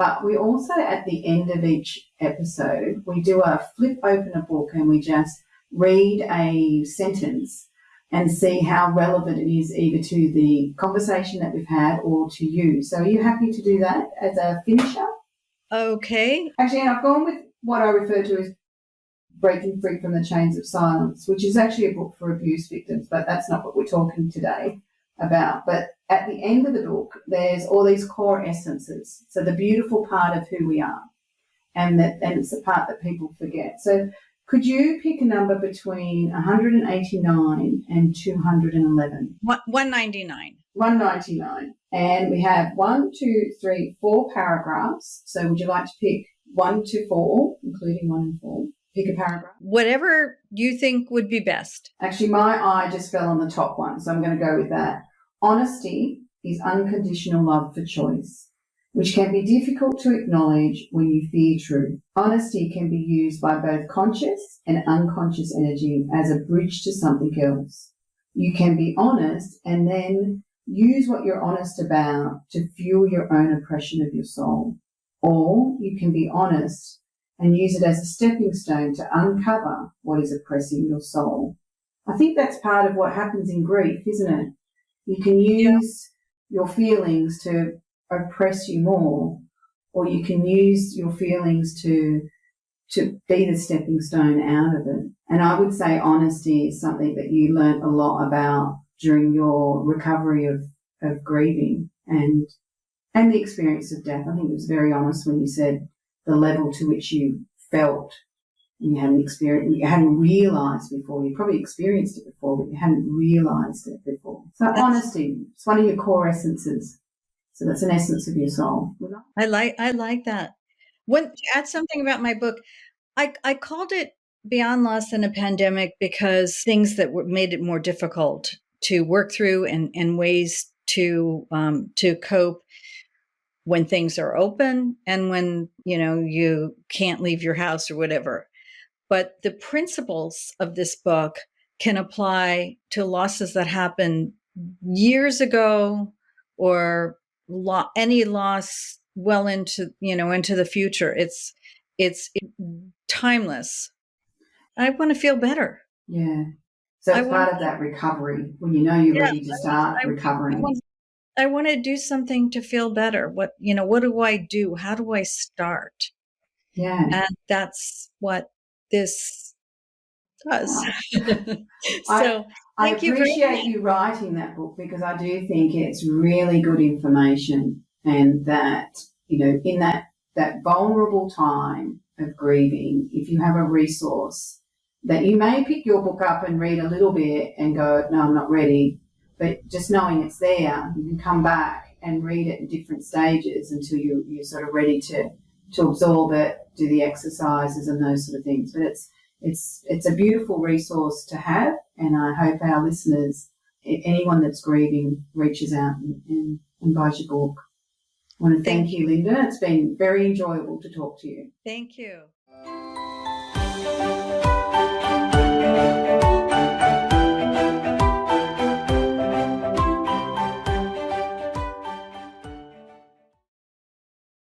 But we also, at the end of each episode, we do a flip open a book and we just read a sentence and see how relevant it is either to the conversation that we've had or to you. So are you happy to do that as a finisher? Okay. Actually, and I've gone with what I refer to as Breaking Free from the Chains of Silence, which is actually a book for abuse victims, but that's not what we're talking today about. But at the end of the book, there's all these core essences. So the beautiful part of who we are, and it's the part that people forget. So could you pick a number between 189 and 211? 199. 199. And we have 4 paragraphs. So would you like to pick 1 to 4, including 1 and 4? Pick a paragraph. Whatever you think would be best. Actually, my eye just fell on the top one, so I'm going to go with that. Honesty is unconditional love for choice, which can be difficult to acknowledge when you fear truth. Honesty can be used by both conscious and unconscious energy as a bridge to something else. You can be honest and then use what you're honest about to fuel your own oppression of your soul. Or you can be honest and use it as a stepping stone to uncover what is oppressing your soul. I think that's part of what happens in grief, isn't it? You can use your feelings to oppress you more, or you can use your feelings to be the stepping stone out of it. And I would say honesty is something that you learnt a lot about during your recovery of grieving and the experience of death. I think it was very honest when you said the level to which you felt and you hadn't realised before. You probably experienced it before, but you hadn't realised it before. So honesty, it's one of your core essences. So that's an essence of your soul. I like that. To add something about my book, I called it Beyond Loss in a Pandemic because things that made it more difficult to work through and ways to cope when things are open and when, you can't leave your house or whatever. But the principles of this book can apply to losses that happened years ago or any loss well into the future. It's timeless. I want to feel better. Yeah. So it's part of that recovery when you're ready to start recovering. I want to do something to feel better. What do I do? How do I start? Yeah. And that's what this does. So I appreciate you writing that book because I do think it's really good information, and that, in that vulnerable time of grieving, if you have a resource that you may pick your book up and read a little bit and go, no, I'm not ready. But just knowing it's there, you can come back and read it in different stages until you're sort of ready to absorb it, do the exercises and those sort of things. But it's a beautiful resource to have, and I hope our listeners, anyone that's grieving, reaches out and buys your book. I want to thank you, Linda. It's been very enjoyable to talk to you. Thank you.